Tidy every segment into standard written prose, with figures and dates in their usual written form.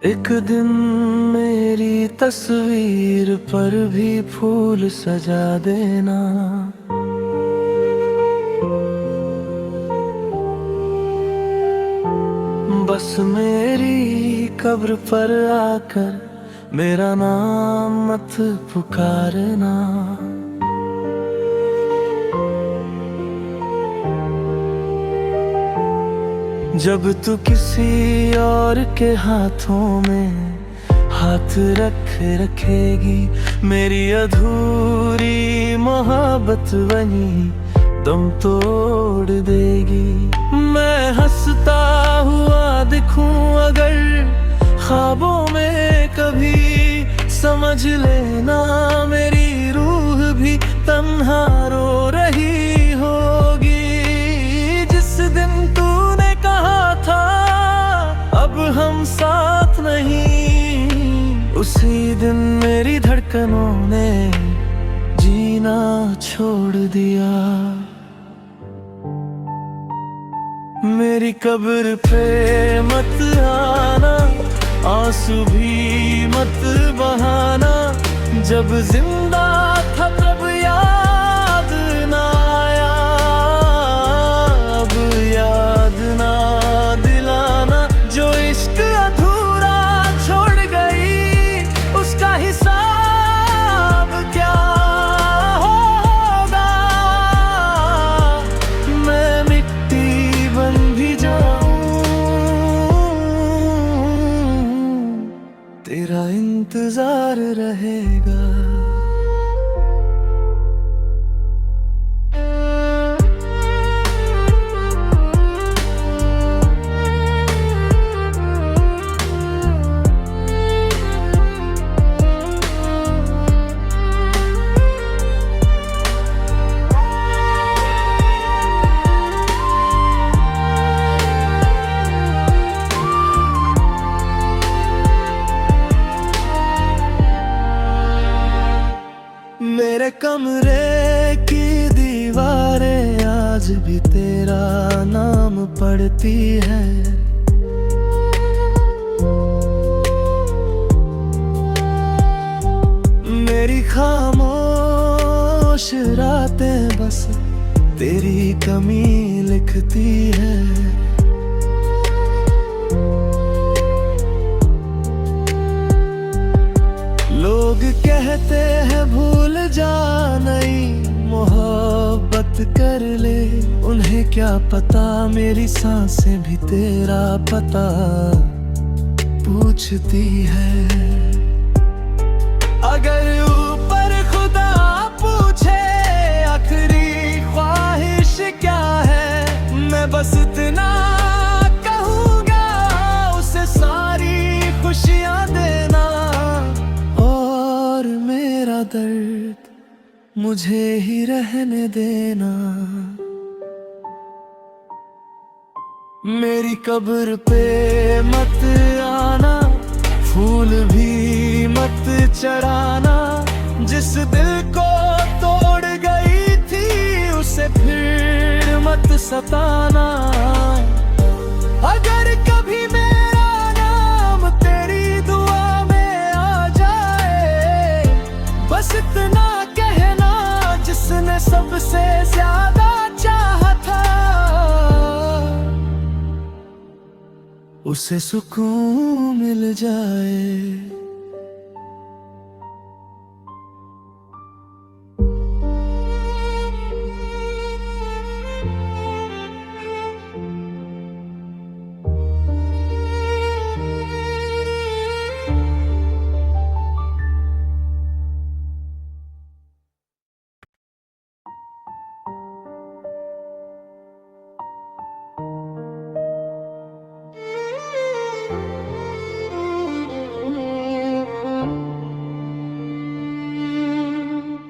एक दिन मेरी तस्वीर पर भी फूल सजा देना। बस मेरी कब्र पर आकर मेरा नाम मत पुकारना। जब तू किसी और के हाथों में हाथ रखेगी, मेरी अधूरी मोहब्बत वहीं दम तोड़ देगी। मैं हंसता हुआ दिखूं अगर ख्वाबों में कभी, समझ लेना मेरी रूह भी तन्हा रो रही होगी। जिस दिन तूने कहा था अब हम साथ नहीं, उसी दिन मेरी धड़कनों ने जीना छोड़ दिया। मेरी कब्र पे मत आना, आंसू भी मत बहाना। जब जिंदा था तब याद ना आया, अब याद ना दिलाना। जो इश्क अधूरा छोड़ गई उसका हिसाब क्या होगा। मैं मिट्टी बन भी जाऊं, तेरा इंतजार रहेगा। मेरे कमरे की दीवारें आज भी तेरा नाम पढ़ती है। मेरी खामोश रातें बस तेरी कमी लिखती है। लोग कहते हैं भूल जा, नई मोहब्बत कर ले। उन्हें क्या पता मेरी सांसें भी तेरा पता पूछती है। अगर ऊपर खुदा पूछे आखिरी ख्वाहिश क्या है, मैं बस इतना कहूँगा उसे सारी खुशियाँ देना। मेरा दर्द मुझे ही रहने देना। मेरी कब्र पे मत आना, फूल भी मत चढ़ाना। जिस दिल को तोड़ गई थी उसे फिर मत सताना। अगर कभी मेरा नाम तेरी दुआ में आ जाए, बस इतना कहना जिसने सबसे ज्यादा चाहा था, उसे सुकून मिल जाए।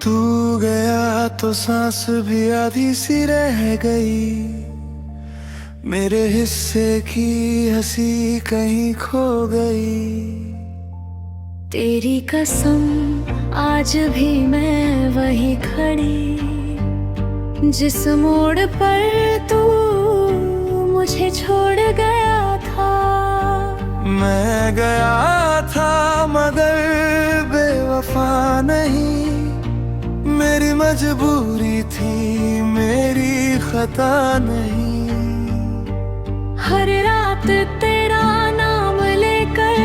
तू गया तो सांस भी आधी सी रह गई। मेरे हिस्से की हंसी कहीं खो गई। तेरी कसम आज भी मैं वही खड़ी, जिस मोड़ पर तू मुझे छोड़ गया था। मैं गया नहीं, मेरी मजबूरी थी, मेरी खता नहीं। हर रात तेरा नाम लेकर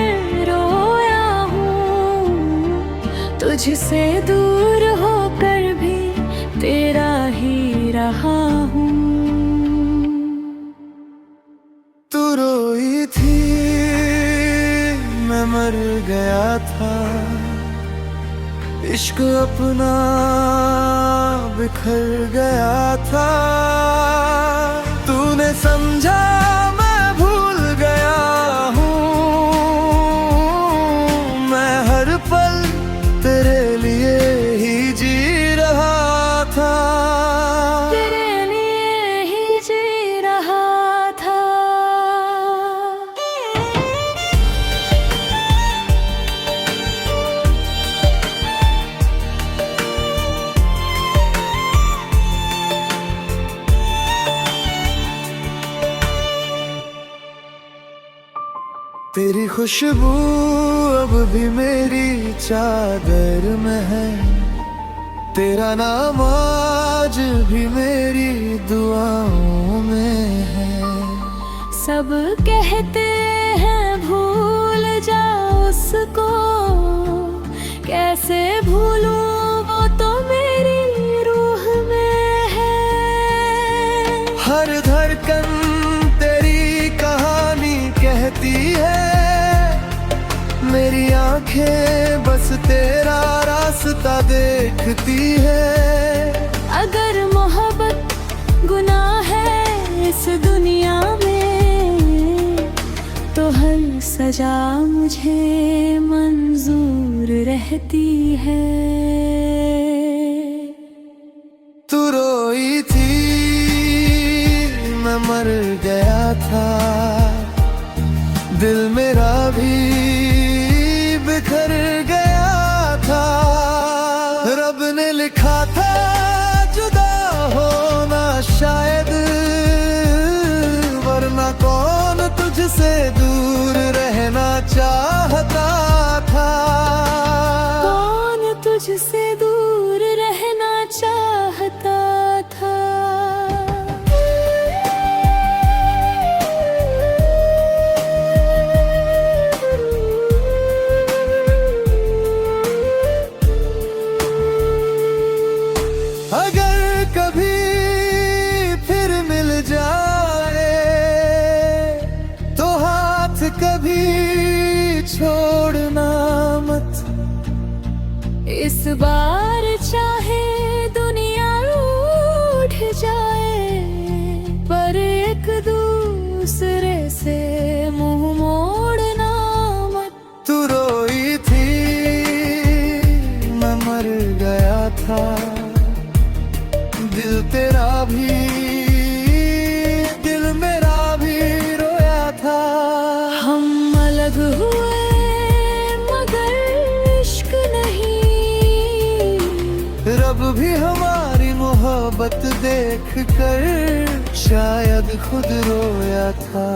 रोया हूँ, तुझसे दूर होकर भी तेरा ही रहा हूँ। तू रोई थी, मैं मर गया था, इश्क अपना बिखर गया था। तूने समझा मैं भूल गया हूँ, मैं हर पल तेरे लिए ही जी रहा था। तेरे लिए ही जी रहा था। तेरी खुशबू अब भी मेरी चादर में है, तेरा नाम आज भी मेरी दुआओं में है। सब कहते हैं भूल जा उसको, कैसे भूलूं वो तो मेरी रूह में है। हर धड़कन तेरी कहानी कहती है, मेरी आंखें बस तेरा रास्ता देखती है। अगर मोहब्बत गुनाह है इस दुनिया में, तो हर सजा मुझे मंजूर रहती है। तू रोई थी, मैं मर गया था, दिल मेरा भी बिखर गया था। रब ने लिखा था जुदा होना शायद, वरना कौन तुझसे दूर रहना चाहता था। कौन तुझसे दूर रहना चाहता था। अगर कभी फिर मिल जाए, तो हाथ कभी छोड़ना मत। इस बार चाहे दुनिया रूठ जाए, पर एक दूसरे से मुंह मोड़ना मत। तू रोई थी, मैं मर गया था, दिल तेरा भी, दिल मेरा भी रोया था। हम अलग हुए मगर इश्क नहीं, रब भी हमारी मोहब्बत देख कर शायद खुद रोया था।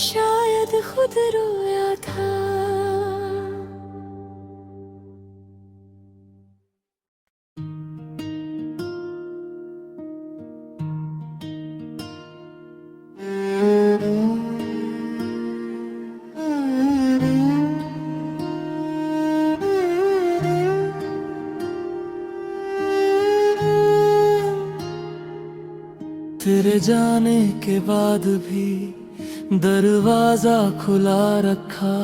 शायद खुद रोया था। तेरे जाने के बाद भी दरवाजा खुला रखा,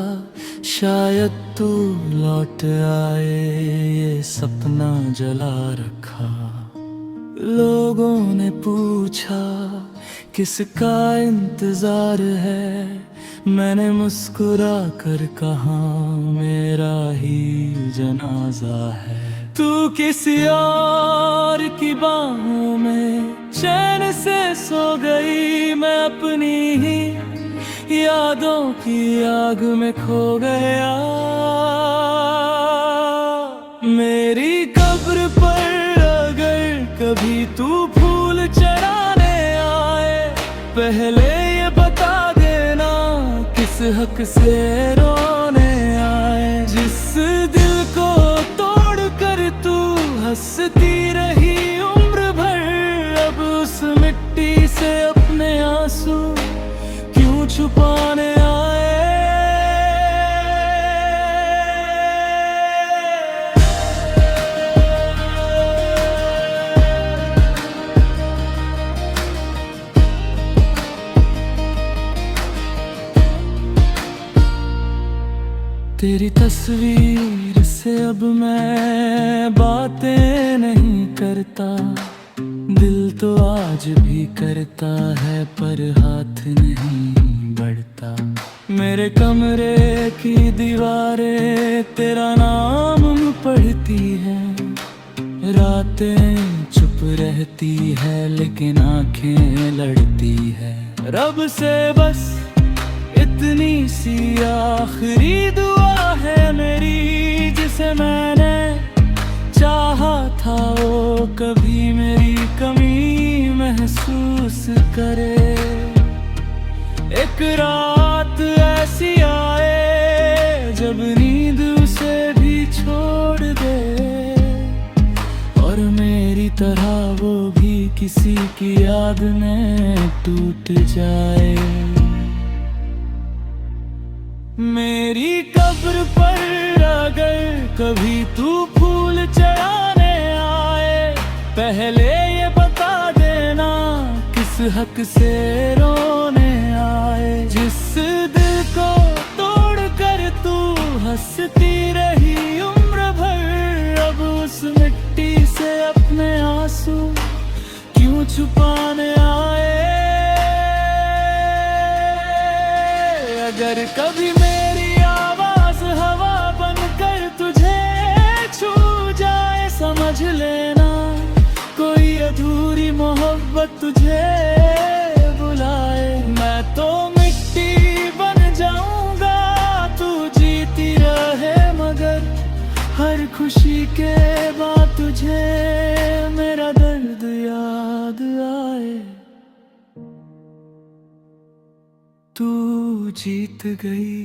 शायद तू लौट आए ये सपना जला रखा। लोगों ने पूछा किसका इंतजार है, मैंने मुस्कुरा कर कहा मेरा ही जनाजा है। तू किसी और की बाहों में चैन से सो गई, मैं अपनी ही यादों की आग में खो गया। मेरी कब्र पर अगर कभी तू फूल चढ़ाने आए, पहले ये बता देना किस हक से रोने आए। जिस दिल को तोड़ तेरी तस्वीर से अब मैं बातें नहीं करता, दिल तो आज भी करता है पर हाथ नहीं बढ़ता। मेरे कमरे की दीवारें तेरा नाम पढ़ती है, रातें चुप रहती है लेकिन आंखें लड़ती है। रब से बस इतनी सी आखिरी दुआ है मेरी, जिसे मैंने चाहा था वो कभी मेरी कमी महसूस करे। एक रात ऐसी आए जब नींद उसे भी छोड़ दे, और मेरी तरह वो भी किसी की याद में टूट जाए। मेरी कब्र पर अगर कभी तू फूल चढ़ाने आए, पहले ये बता देना किस हक से रोने आए। जिस दिल को तोड़ कर तू हंसती रही उम्र भर, अब उस मिट्टी से अपने आंसू क्यों छुपाने आए। अगर कभी मेरी आवाज हवा बनकर तुझे छू जाए, समझ लेना कोई अधूरी मोहब्बत तुझे बुलाए। मैं तो मिट्टी बन जाऊंगा तू जीती रहे, मगर हर खुशी के बाद तुझे मेरा दर्द याद आए। तू जीत गई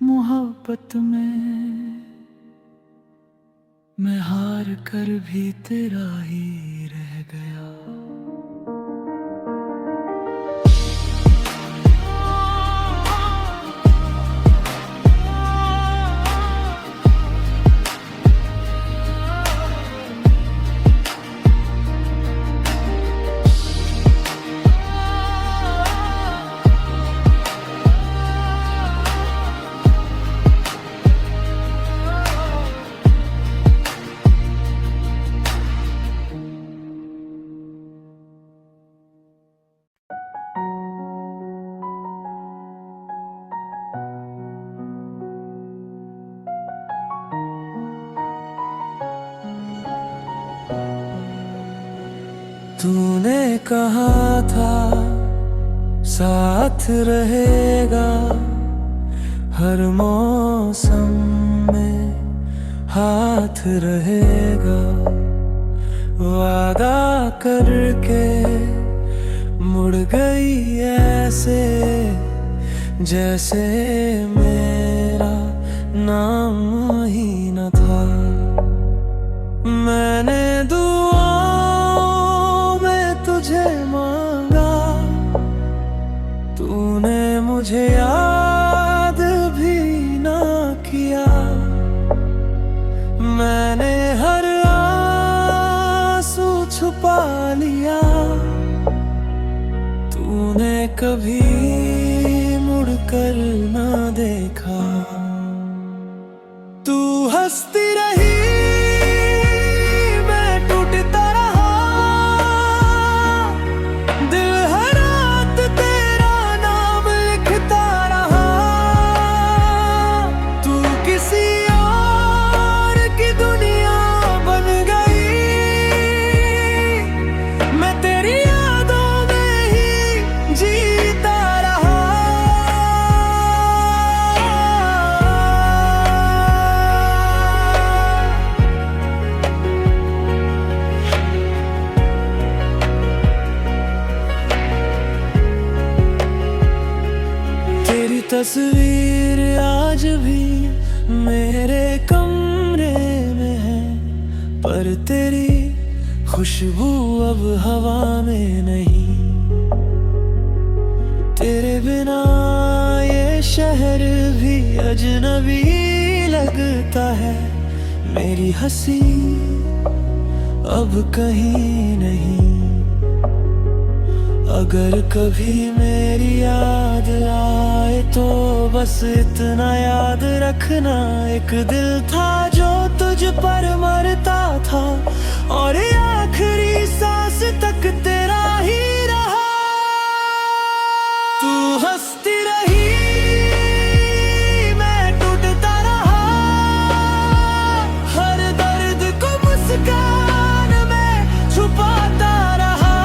मोहब्बत में, मैं हार कर भी तेरा ही रह गया। तूने कहा था साथ रहेगा, हर मौसम में हाथ रहेगा। वादा करके मुड़ गई ऐसे, जैसे मेरा नाम ही न था। मैंने तुझे मांगा, तूने मुझे याद भी ना किया। मैंने हर आंसू छुपा लिया, तूने कभी मुड़कर ना देखा। तू हंसती रही, तस्वीर आज भी मेरे कमरे में है, पर तेरी खुशबू अब हवा में नहीं। तेरे बिना ये शहर भी अजनबी लगता है। मेरी हंसी अब कहीं नहीं, अगर कभी मेरी याद आए तो बस इतना याद रखना, एक दिल था जो तुझ पर मरता था और आखिरी सांस तक तेरा ही रहा। तू हंसती रही, मैं टूटता रहा, हर दर्द को मुस्कान में छुपाता रहा।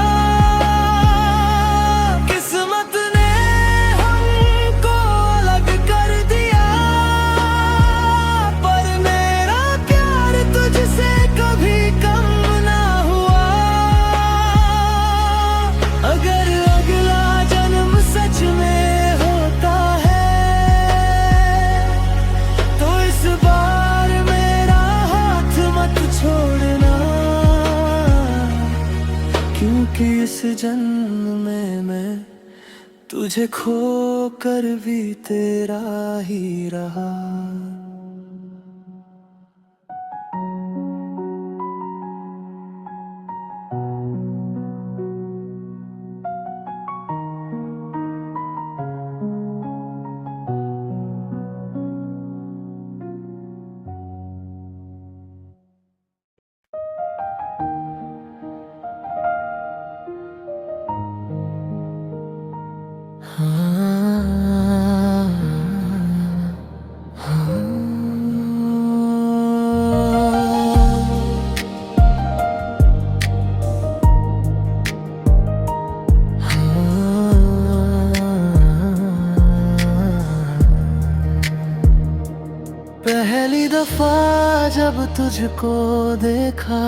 किस्मत ने हमको अलग कर दिया, पर मेरा प्यार तुझसे कभी कम ना हुआ। अगर अगला जन्म सच में होता है तो इस बार मेरा हाथ मत छोड़ना, क्योंकि इस जन्म में मैं तुझे खो कर भी तेरा ही रहा। पहली दफा जब तुझको देखा,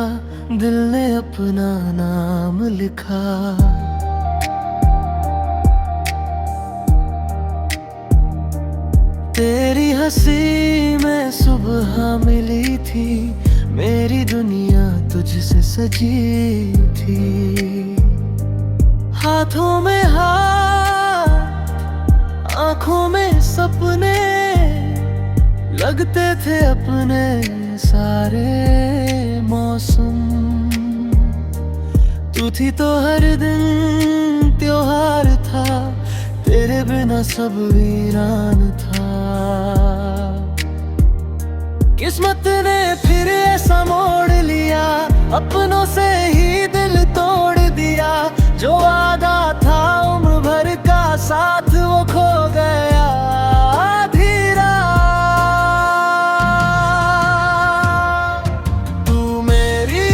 दिल ने अपना नाम लिखा। तेरी हंसी में सुबह मिली थी, मेरी दुनिया तुझसे सजी थी। हाथों में हाथ, आंखों में सपने, लगते थे अपने सारे मौसम। तू थी तो हर दिन त्योहार था, तेरे बिना सब वीरान था। किस्मत ने फिर ऐसा मोड़ लिया, अपनों से ही दिल तोड़ दिया। जो वादा था उम्र भर का साथ, वो खो गया धीरा। तू मेरी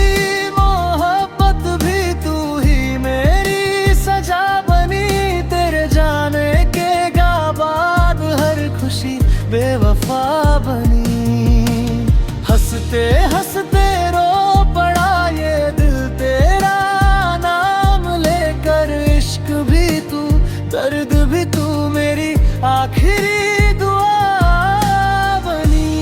मोहब्बत भी, तू ही मेरी सजा बनी। तेरे जाने के बाद हर खुशी बेवफा बनी। हंसते हंसते रो पड़ा ये दिल तेरा नाम लेकर। इश्क भी तू, दर्द भी तू, मेरी आखिरी दुआ बनी।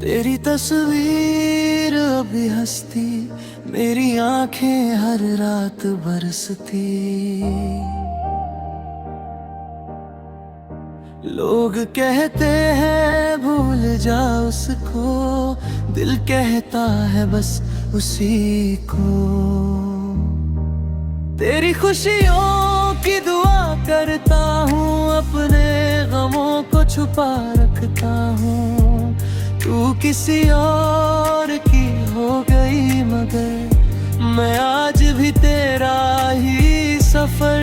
तेरी तस्वीर अभी हंसती, मेरी आंखें हर रात बरसती। लोग कहते हैं भूल जा उसको, दिल कहता है बस उसी को। तेरी खुशियों की दुआ करता हूँ, अपने गमों को छुपा रखता हूँ। तू किसी और की हो गई मगर मैं आज भी तेरा ही सफर।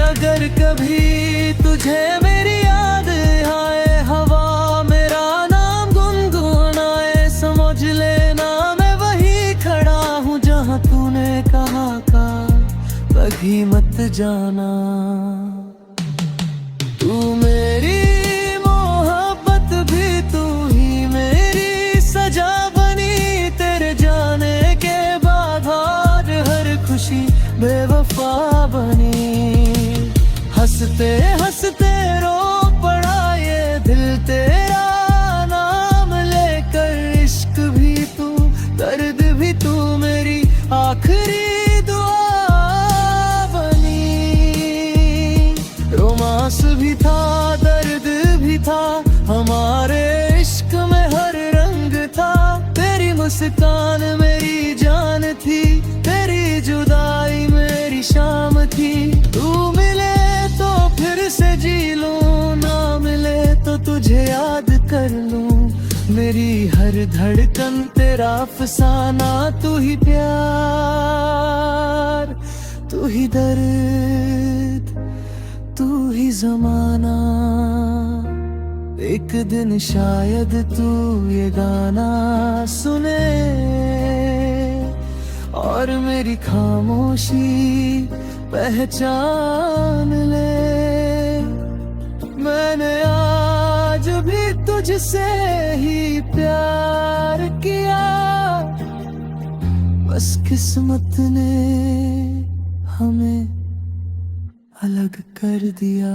अगर कभी तुझे मेरी याद आए, हवा मेरा नाम गुनगुनाए, समझ लेना मैं वही खड़ा हूँ जहाँ तूने कहा का कभी मत जाना। तू मेरी मोहब्बत भी, तू ही मेरी सजा बनी। तेरे जाने के बाद हर खुशी बेवफा बनी। हंसते हंसते रो पड़ा ये दिल तेरा नाम लेकर। इश्क भी तू, दर्द भी तू, मेरी मुस्कान मेरी जान थी, तेरी जुदाई मेरी शाम थी। तू मिले तो फिर से जी लूं, ना मिले तो तुझे याद कर लूं। मेरी हर धड़कन तेरा अफसाना, तू ही प्यार, तू ही दर्द, तू ही ज़माना। एक दिन शायद तू ये गाना सुने और मेरी खामोशी पहचान ले। मैंने आज भी तुझसे ही प्यार किया, बस किस्मत ने हमें अलग कर दिया।